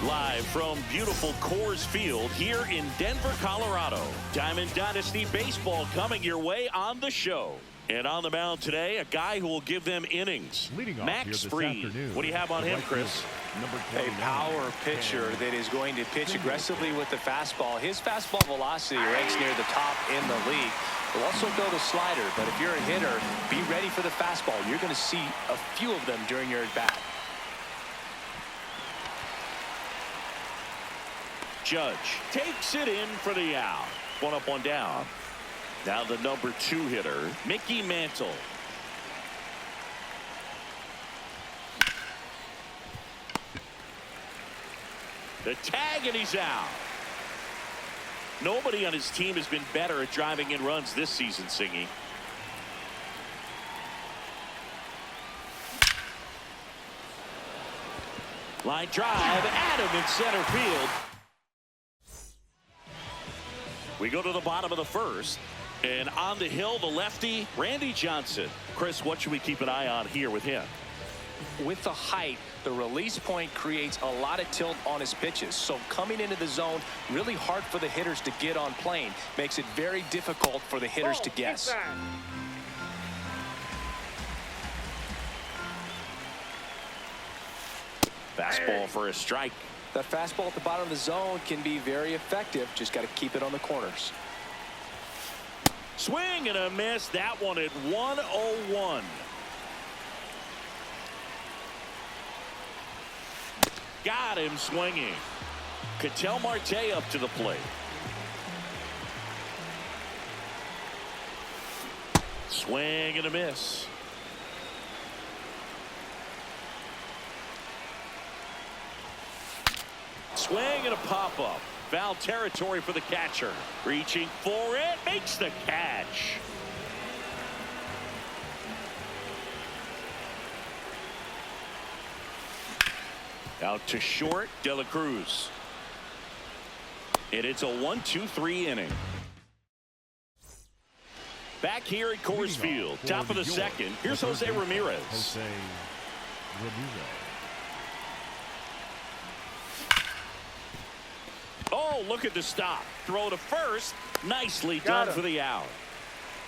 Live from beautiful Coors Field here in Denver, Colorado. Diamond Dynasty Baseball coming your way on the show. And on the mound today, a guy who will give them innings. Max Fried. What do you have on him, Chris? A power pitcher that is going to pitch aggressively with the fastball. His fastball velocity ranks near the top in the league. He'll also throw the slider, but if you're a hitter, be ready for the fastball. You're going to see a few of them during your at-bat. Judge takes it in for the out. One up, one down. Now the number 2 hitter, Mickey Mantle. The tag, and he's out. Nobody on his team has been better at driving in runs this season, Singy. Line drive, Adam in center field. We go to the bottom of the first, and on the hill, the lefty, Randy Johnson. Chris, what should we keep an eye on here with him? With the height, the release point creates a lot of tilt on his pitches. So coming into the zone, really hard for the hitters to get on plane. Makes it very difficult for the hitters to guess. Fastball for a strike. That fastball at the bottom of the zone can be very effective. Just got to keep it on the corners. Swing and a miss. That one at 101. Got him swinging. Ketel Marte up to the plate. Swing and a miss. Swing and a pop-up. Foul territory for the catcher. Reaching for it. Makes the catch. Out to short, De La Cruz. And it's a 1-2-3 inning. Back here at Coors Field, top of the second. Here's Jose Ramirez. Oh, look at the stop. Throw to first. Nicely done for the out.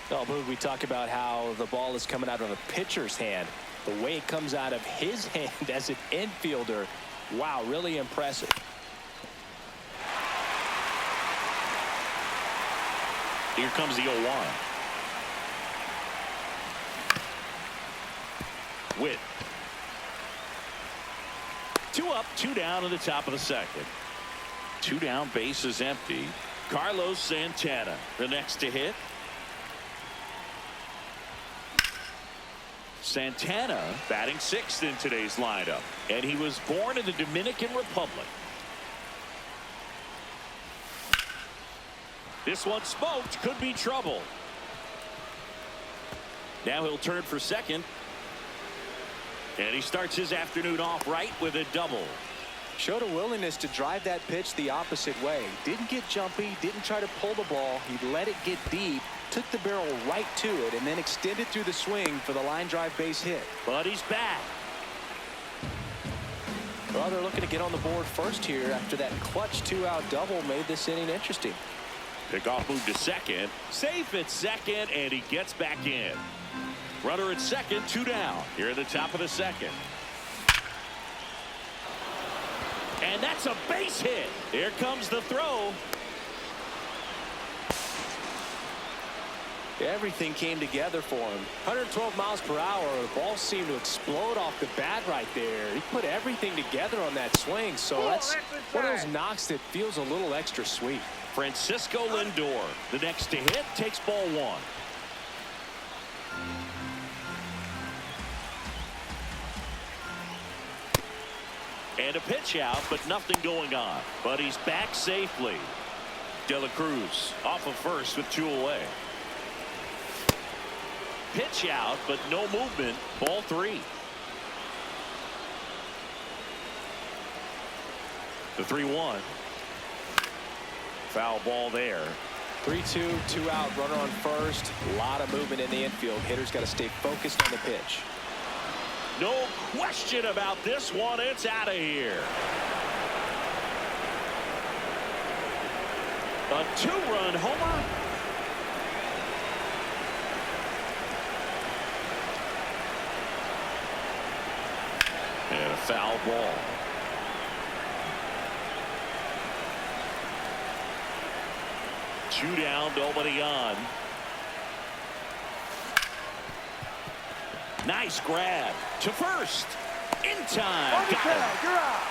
Well, Boog, we talk about how the ball is coming out of a pitcher's hand. The way it comes out of his hand as an infielder, wow, really impressive. Here comes the 0-1. Witt. 2 up, 2 down in the top of the second. 2 down, base is empty. Carlos Santana, the next to hit. Santana batting 6th in today's lineup, and he was born in the Dominican Republic. This one smoked, could be trouble. Now he'll turn for second, and he starts his afternoon off right with a double. Showed a willingness to drive that pitch the opposite way. Didn't get jumpy, didn't try to pull the ball. He let it get deep, took the barrel right to it, and then extended through the swing for the line drive base hit. But he's back. Well, they're looking to get on the board first here after that clutch 2-out double made this inning interesting. Pickoff move to second. Safe at second, and he gets back in. Runner at second, 2 down. Here at the top of the second. And that's a base hit. Here comes the throw. Everything came together for him. 112 miles per hour. The ball seemed to explode off the bat right there. He put everything together on that swing. So that's one of those knocks that feels a little extra sweet. Francisco Lindor, the next to hit, takes ball 1. And a pitch out, but nothing going on. But he's back safely. De La Cruz off of first with 2 away. Pitch out, but no movement. Ball 3. The 3-1. Foul ball there. 3-2, 2 out, runner on first. A lot of movement in the infield. Hitter's got to stay focused on the pitch. No question about this one. It's out of here. A 2-run homer. And a foul ball. Two down, nobody on. Nice grab to first. In time. Got him. You're out.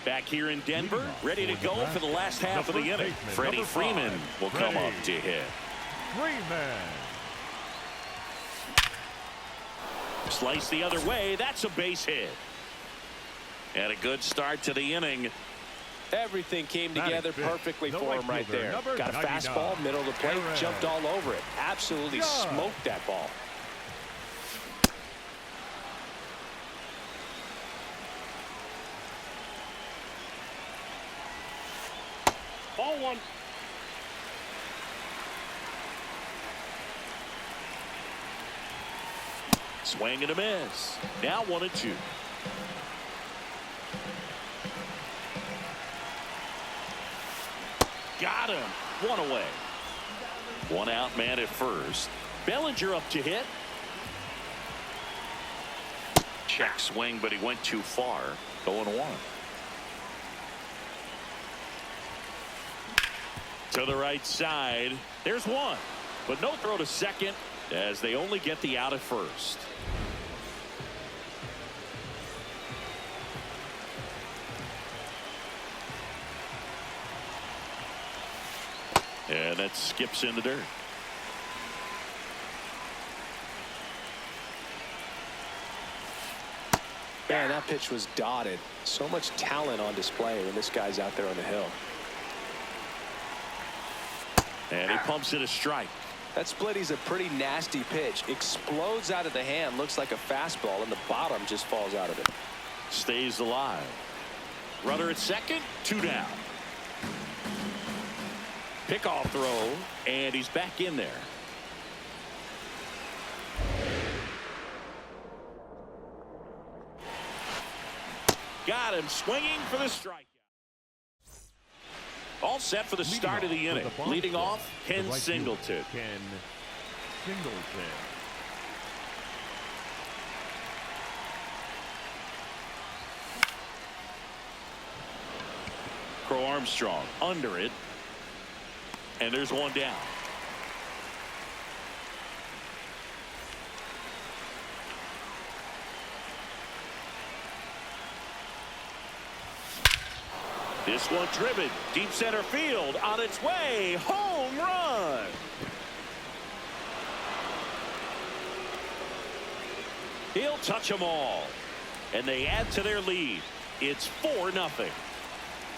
Back here in Denver, ready to go for the last half of the inning. Freddie Freeman will come up to hit. Slice the other way. That's a base hit. And a good start to the inning. Everything came together perfectly for him right there. Got a fastball, middle of the plate, jumped all over it. Absolutely smoked that ball. Ball one. Swing and a miss. Now 1-2. Got him. One away. One out man at first. Bellinger up to hit. Check swing, but he went too far. 0-1. To the right side. There's one. But no throw to second as they only get the out at first. And that skips in the dirt. Man, that pitch was dotted. So much talent on display when this guy's out there on the hill. And he pumps it a strike. That splitty's a pretty nasty pitch. Explodes out of the hand. Looks like a fastball, and the bottom just falls out of it. Stays alive. Runner at second. 2 down. Pickoff throw, and he's back in there. Got him swinging for the strikeout. All set for the start of the inning. Leading off, Ken Singleton. Crow Armstrong under it. And there's one down. This one driven deep center field on its way. Home run. He'll touch them all. And they add to their lead. It's 4-0.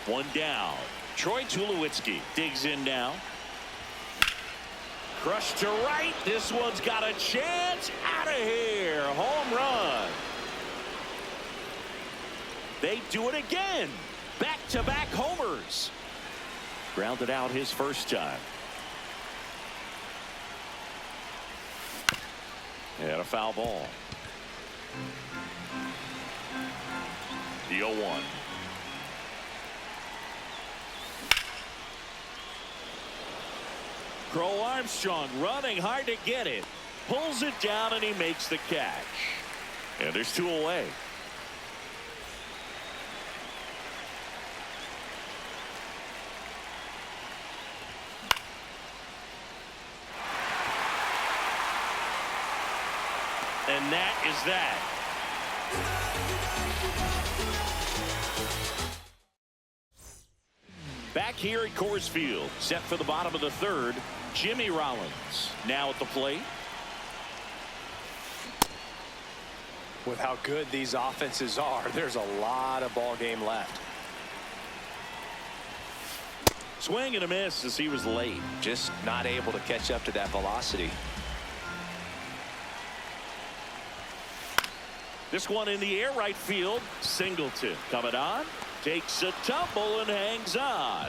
One down. Troy Tulowitzki digs in now. Crushed to right. This one's got a chance. Out of here. Home run. They do it again. Back-to-back homers. Grounded out his first time. And a foul ball. The 0-1. Crow Armstrong running hard to get it. Pulls it down and he makes the catch. And there's 2 away. And that is that. Back here at Coors Field, set for the bottom of the third, Jimmy Rollins now at the plate. With how good these offenses are, there's a lot of ball game left. Swing and a miss as he was late. Just not able to catch up to that velocity. This one in the air, right field. Singleton coming on. Takes a tumble and hangs on.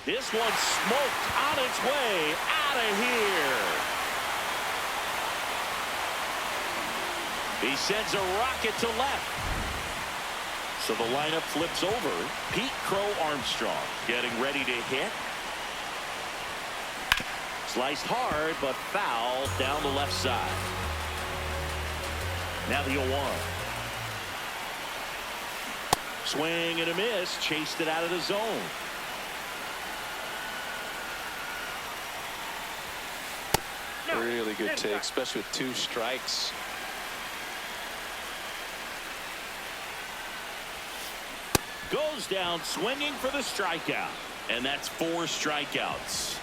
This one smoked on its way out of here. He sends a rocket to left. So the lineup flips over. Pete Crow Armstrong getting ready to hit. Sliced hard, but foul down the left side. Now the 0-1. Swing and a miss. Chased it out of the zone. Really good take, especially with 2 strikes. Goes down swinging for the strikeout. And that's 4 strikeouts.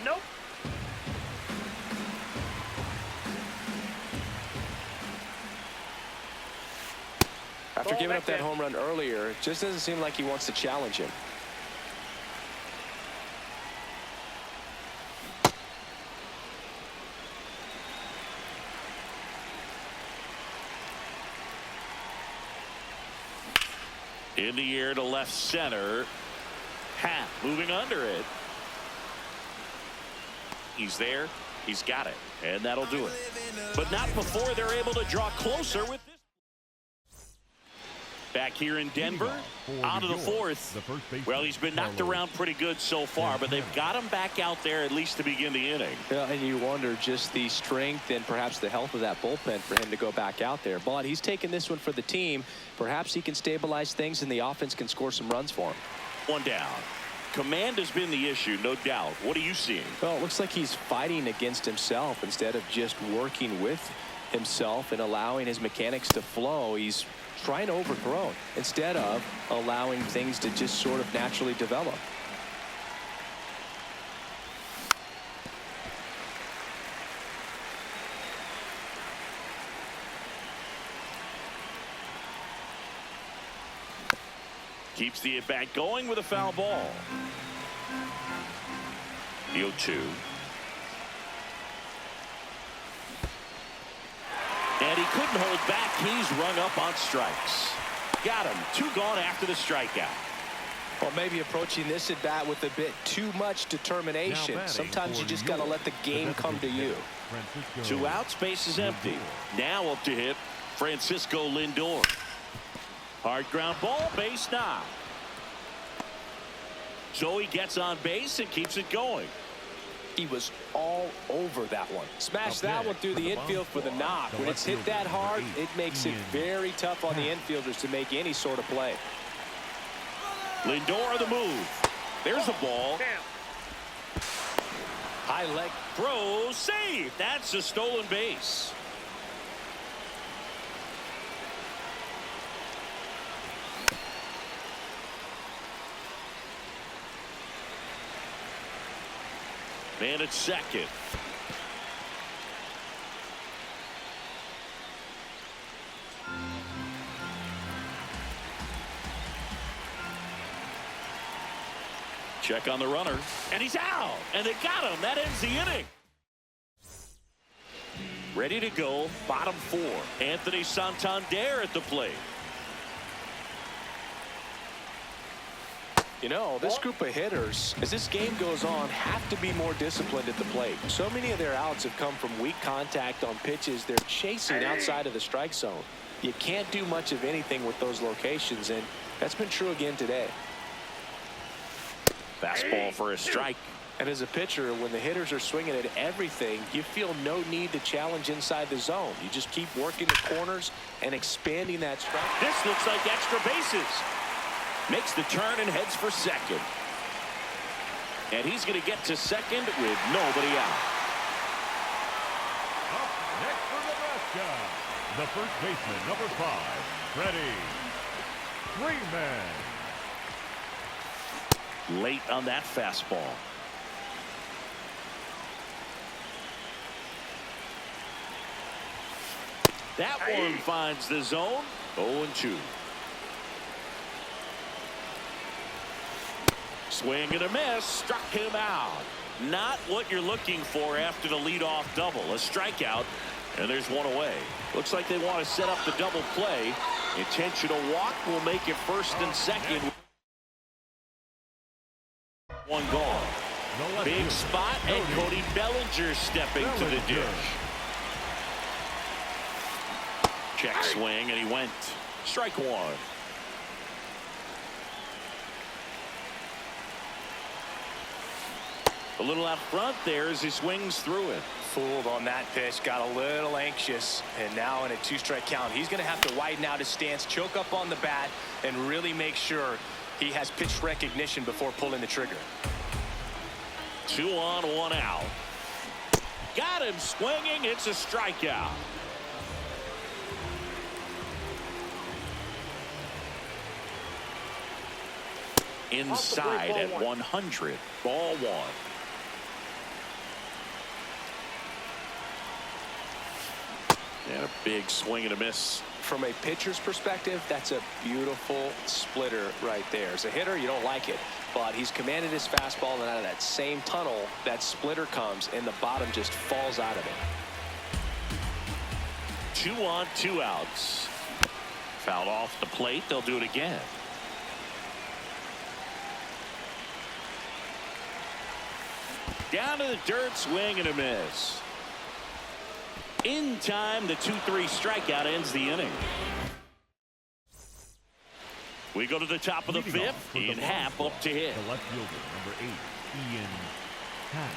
Nope. After giving up that home run earlier, it just doesn't seem like he wants to challenge him. In the air to left center. Hat moving under it. He's there. He's got it. And that'll do it. But not before they're able to draw closer with this. Back here in Denver, on to the 4th. Well, he's been knocked around pretty good so far, but they've got him back out there at least to begin the inning. Yeah, and you wonder just the strength and perhaps the health of that bullpen for him to go back out there. But he's taking this one for the team. Perhaps he can stabilize things and the offense can score some runs for him. 1 down. Command has been the issue, no doubt. What are you seeing? Well, it looks like he's fighting against himself instead of just working with himself and allowing his mechanics to flow. He's trying to overthrow instead of allowing things to just sort of naturally develop. Keeps the at-bat going with a foul ball. The 0-2. And he couldn't hold back. He's rung up on strikes. Got him. 2 gone after the strikeout. Well, maybe approaching this at bat with a bit too much determination. Sometimes you just got to let the game come to you. 2 outs, base is empty. Now up to hit Francisco Lindor. Hard ground ball, base knock. So he gets on base and keeps it going. He was all over that one. Smashed that one through the infield for the knock. When it's hit that hard, it makes it very tough on the infielders to make any sort of play. Lindor the move. There's a ball. High leg throw, save. That's a stolen base. Man at second. Check on the runner, and he's out, and they got him. That ends the inning. Ready to go, bottom 4. Anthony Santander at the plate. You know, this group of hitters, as this game goes on, have to be more disciplined at the plate. So many of their outs have come from weak contact on pitches they're chasing outside of the strike zone. You can't do much of anything with those locations, and that's been true again today. Fastball for a strike. And as a pitcher, when the hitters are swinging at everything, you feel no need to challenge inside the zone. You just keep working the corners and expanding that strike. This looks like extra bases. Makes the turn and heads for second. And he's going to get to second with nobody out. Up next for Nebraska, the first baseman, number 5, Freddie Freeman. Late on that fastball. That one finds the zone. 0-2. Swing and a miss. Struck him out. Not what you're looking for after the leadoff double. A strikeout, and there's one away. Looks like they want to set up the double play. Intentional walk will make it first and second. One gone. Big spot, and Cody Bellinger stepping to the dish. Check swing, and he went. Strike one. A little out front there as he swings through it. Fooled on that pitch, got a little anxious, and now in a 2-strike count, he's going to have to widen out his stance, choke up on the bat, and really make sure he has pitch recognition before pulling the trigger. 2 on, 1 out. Got him swinging. It's a strikeout. Inside at 100. Ball 1. And a big swing and a miss. From a pitcher's perspective, that's a beautiful splitter right there. As a hitter, you don't like it, but he's commanded his fastball, and out of that same tunnel, that splitter comes, and the bottom just falls out of it. 2 on, 2 outs. Fouled off the plate. They'll do it again. Down to the dirt, swing and a miss. In time, the 2-3 strikeout ends the inning. We go to the top of the 5th. Ian Happ up to hit. The left fielder, number 8, Ian Happ.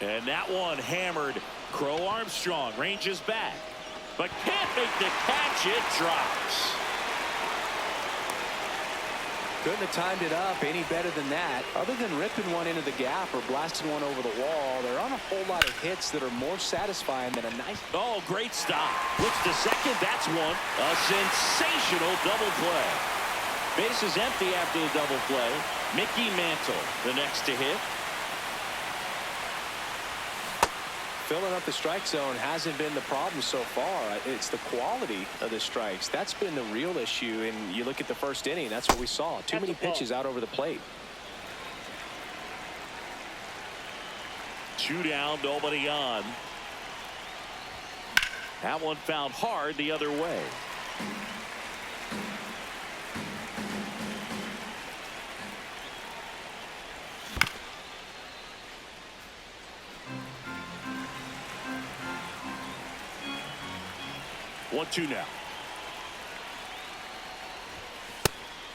And that one hammered. Crow Armstrong ranges back, but can't make the catch. It drops. Couldn't have timed it up any better than that. Other than ripping one into the gap or blasting one over the wall, there aren't a whole lot of hits that are more satisfying than a nice... Oh, great stop. Looks to second. That's one. A sensational double play. Base is empty after the double play. Mickey Mantle, the next to hit. Filling up the strike zone hasn't been the problem so far. It's the quality of the strikes. That's been the real issue. And you look at the first inning, that's what we saw. Too many pitches out over the plate. 2 down, nobody on. That one found hard the other way. One, 2 now.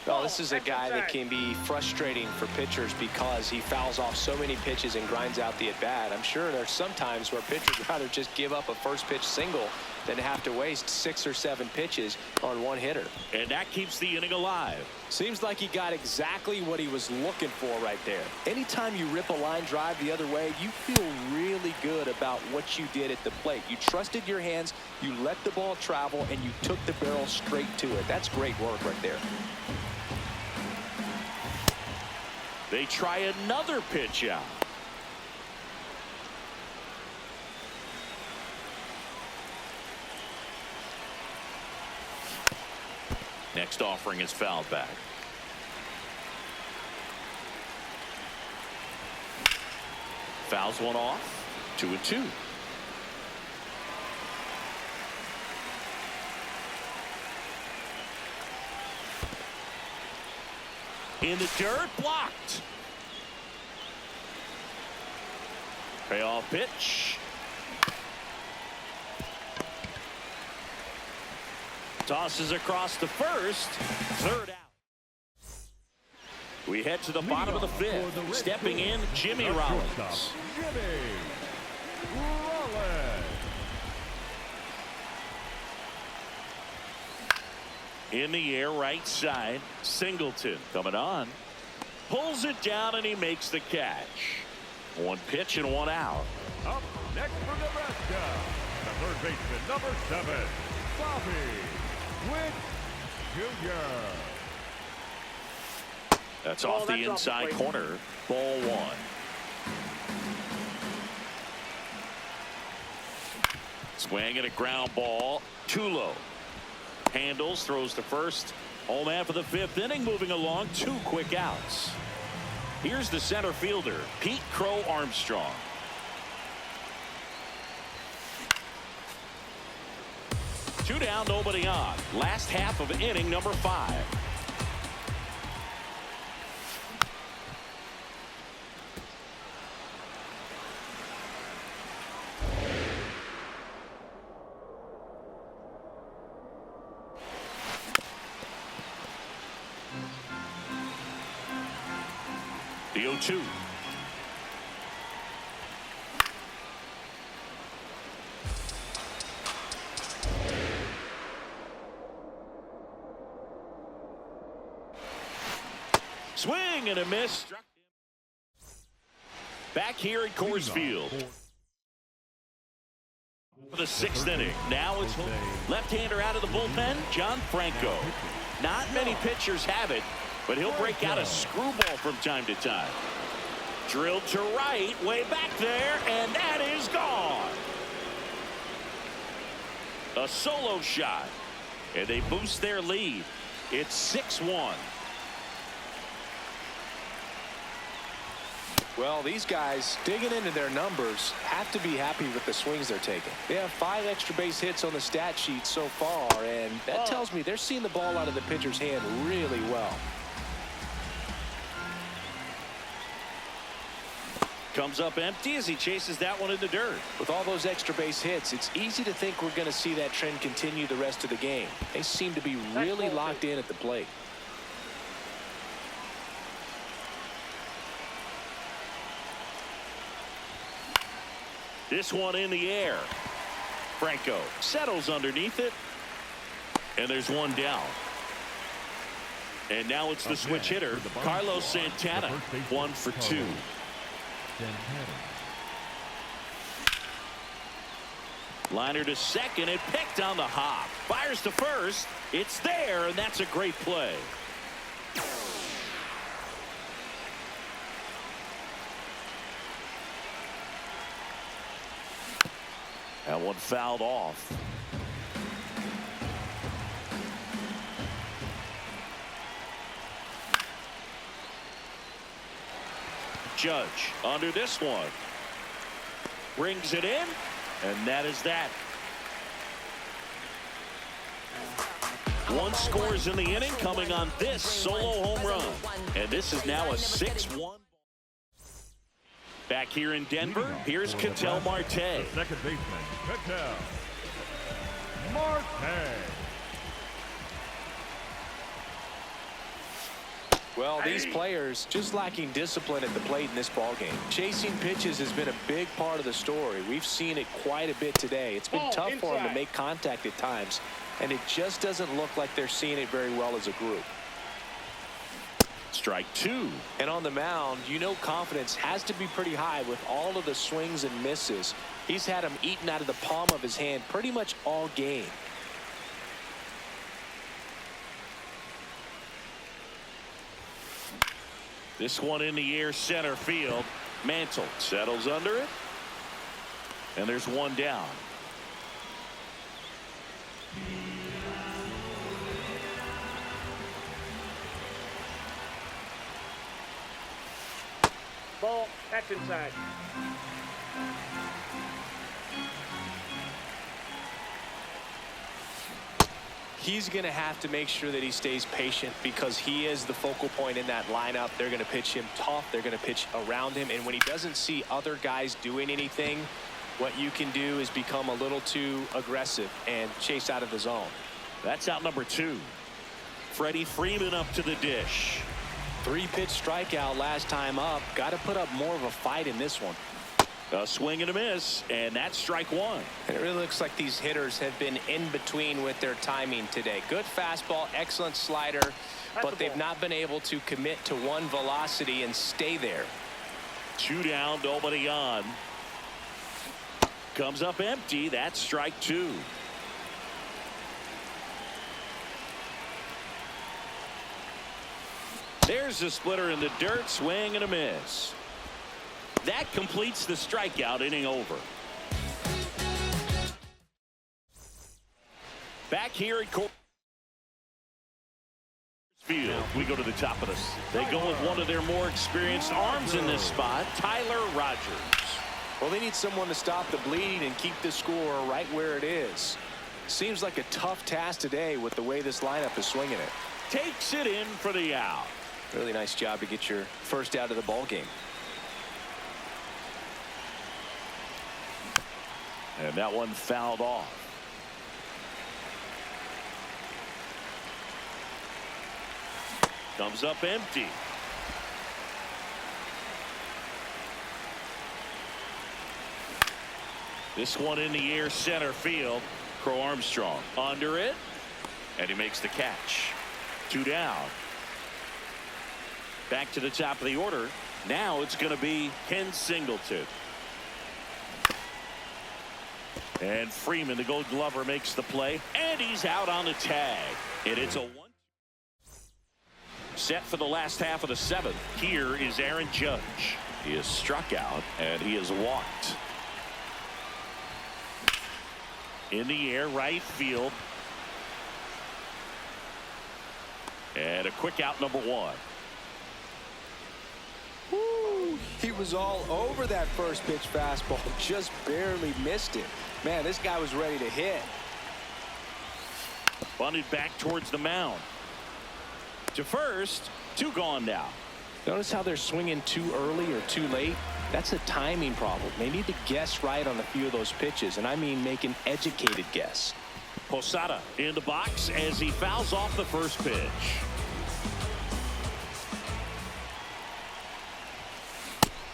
Well, this is a guy that can be frustrating for pitchers because he fouls off so many pitches and grinds out the at-bat. I'm sure there's some times where pitchers would rather just give up a first pitch single than have to waste 6 or 7 pitches on one hitter. And that keeps the inning alive. Seems like he got exactly what he was looking for right there. Anytime you rip a line drive the other way, you feel really good about what you did at the plate. You trusted your hands, you let the ball travel, and you took the barrel straight to it. That's great work right there. They try another pitch out. Next offering is fouled back. Fouls one off. 2-2. In the dirt, blocked. Payoff pitch. Tosses across the first. 3rd out. We head to the bottom of the 5th. Stepping in, Jimmy Rollins. In the air, right side. Singleton coming on. Pulls it down, and he makes the catch. 1 pitch and 1 out. Up next for Nebraska, the third baseman, number 7, Bobby Witt Jr. That's off the inside corner. Ball 1. Swing and a ground ball. Too low. Handles, throws to first. Home man for the 5th inning, moving along. 2 quick outs. Here's the center fielder, Pete Crow Armstrong. Two down, nobody on. Last half of inning number 5. The 0-2. Swing and a miss. Back here at Coors Field. For the 6th inning. Now it's left-hander out of the bullpen, John Franco. Not many pitchers have it, but he'll break out a screwball from time to time. Drilled to right, way back there, and that is gone. A solo shot, and they boost their lead. It's 6-1. Well, these guys digging into their numbers have to be happy with the swings they're taking. They have 5 extra base hits on the stat sheet so far, and that tells me they're seeing the ball out of the pitcher's hand really well. Comes up empty as he chases that one in the dirt. With all those extra base hits, it's easy to think we're going to see that trend continue the rest of the game. They seem to be really locked in at the plate. This one in the air. Franco settles underneath it. And there's one down. And now it's the switch hitter, Carlos Santana. 1 for 2. Liner to second and picked on the hop. Fires to first. It's there, and that's a great play. That one fouled off. Judge under this one. Brings it in, and that is that. One scores in the inning coming on this solo home run. And this is now a 6-1. Back here in Denver, here's Ketel Marte. The second baseman, Ketel Marte. Well, these players just lacking discipline at the plate in this ballgame. Chasing pitches has been a big part of the story. We've seen it quite a bit today. It's been tough for them to make contact at times, and it just doesn't look like they're seeing it very well as a group. Strike 2. And on the mound, you know confidence has to be pretty high with all of the swings and misses. He's had them eaten out of the palm of his hand pretty much all game. This one in the air, center field. Mantle settles under it. And there's one down. Ball, that's inside. He's going to have to make sure that he stays patient because he is the focal point in that lineup. They're going to pitch him tough. They're going to pitch around him. And when he doesn't see other guys doing anything, what you can do is become a little too aggressive and chase out of the zone. That's out number 2. Freddie Freeman up to the dish. 3-pitch strikeout last time up. Got to put up more of a fight in this one. A swing and a miss, and that's strike 1. And it really looks like these hitters have been in between with their timing today. Good fastball, excellent slider, but they've not been able to commit to one velocity and stay there. 2 down, nobody on. Comes up empty. That's strike 2. There's the splitter in the dirt. Swing and a miss. That completes the strikeout. Inning over. Back here at Coors Field, we go to the top of this. They go with one of their more experienced arms in this spot, Tyler Rogers. Well, they need someone to stop the bleeding and keep the score right where it is. Seems like a tough task today with the way this lineup is swinging it. Takes it in for the out. Really nice job to get your first out of the ball game. And that one fouled off. Comes up empty. This one in the air, center field. Crow Armstrong under it, and he makes the catch. 2 down. Back to the top of the order. Now it's going to be Ken Singleton. And Freeman, the Gold Glover, makes the play, and he's out on the tag. And it's a 1. Set for the last half of the 7th. Here is Aaron Judge. He is struck out, and he is walked. In the air, right field. And a quick out, number 1. Woo, he was all over that first pitch fastball, just barely missed it. Man, this guy was ready to hit. Bunted back towards the mound. To first, 2 gone now. Notice how they're swinging too early or too late? That's a timing problem. They need to guess right on a few of those pitches, and I mean make an educated guess. Posada in the box as he fouls off the first pitch.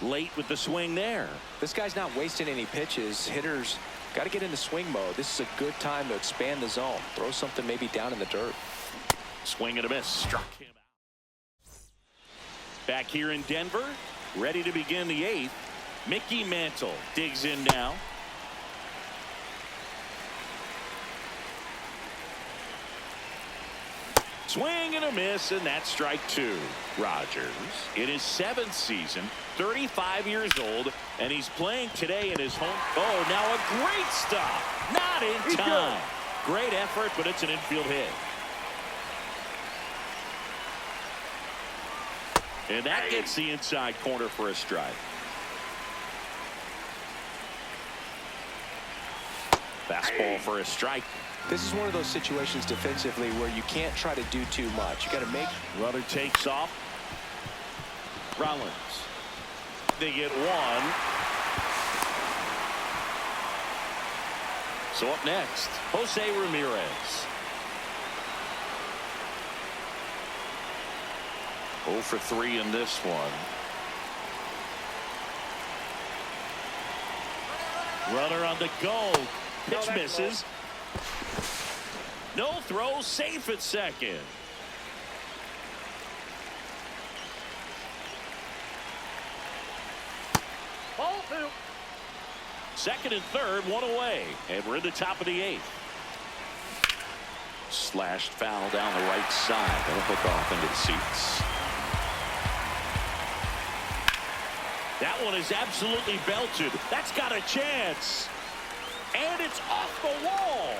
Late with the swing there. This guy's not wasting any pitches. Hitters got to get into swing mode. This is a good time to expand the zone. Throw something maybe down in the dirt. Swing and a miss. Struck him out. Back here in Denver, ready to begin the 8th. Mickey Mantle digs in now. Swing and a miss, and that's strike 2. Rogers in his 7th season, 35 years old, and he's playing today in his home. Oh, now a great stop. Not in time. Great effort, but it's an infield hit. And that gets the inside corner for a strike. Fastball for a strike. This is one of those situations defensively where you can't try to do too much. You got to make. Runner takes off. Rollins. They get 1. So up next, Jose Ramirez. 0 for 3 in this one. Runner on the go. Pitch misses. No throw, safe at second. Ball 2. Second and third, 1 away. And we're in the top of the 8th. Slashed foul down the right side. That'll hook off into the seats. That one is absolutely belted. That's got a chance. And it's off the wall.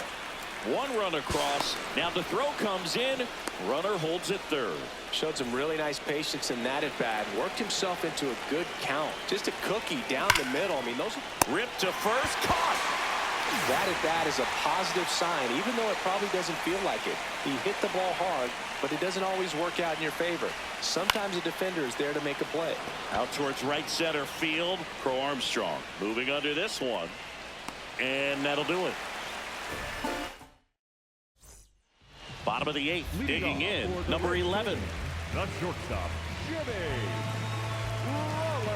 1 run across. Now the throw comes in. Runner holds at third. Showed some really nice patience in that at bat. Worked himself into a good count. Just a cookie down the middle. I mean, those. Ripped to first. Caught. That at bat is a positive sign, even though it probably doesn't feel like it. He hit the ball hard, but it doesn't always work out in your favor. Sometimes a defender is there to make a play. Out towards right center field. Crow Armstrong moving under this one. And that'll do it. Bottom of the 8th, digging in, number 11. The shortstop, Jimmy Rollins.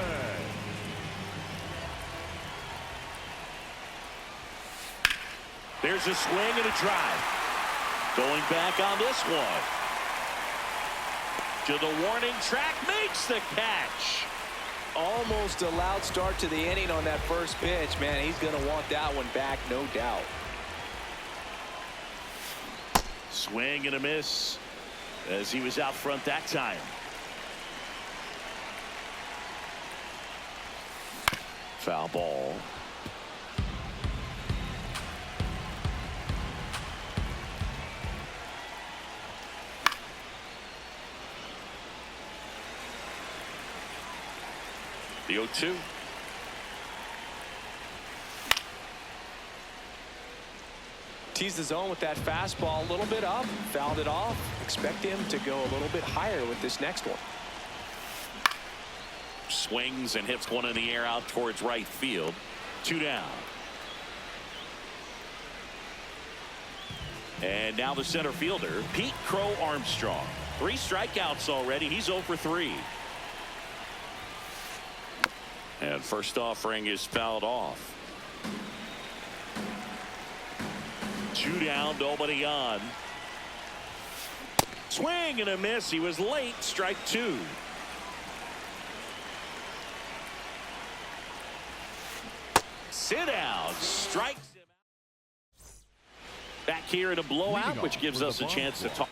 There's a swing and a drive. Going back on this one. To the warning track, makes the catch. Almost a loud start to the inning on that first pitch. Man, he's going to want that one back, no doubt. Swing and a miss as he was out front that time. Foul ball. The 0-2. Teased the zone with that fastball a little bit up, fouled it off. Expect him to go a little bit higher with this next one. Swings and hits one in the air out towards right field. 2 down. And now the center fielder, Pete Crow Armstrong. 3 strikeouts already. He's 0 for 3. And first offering is fouled off. 2 down, nobody on. Swing and a miss. He was late. Strike 2. Sit down. Strikes him out. Back here in a blowout, which gives us a chance to talk.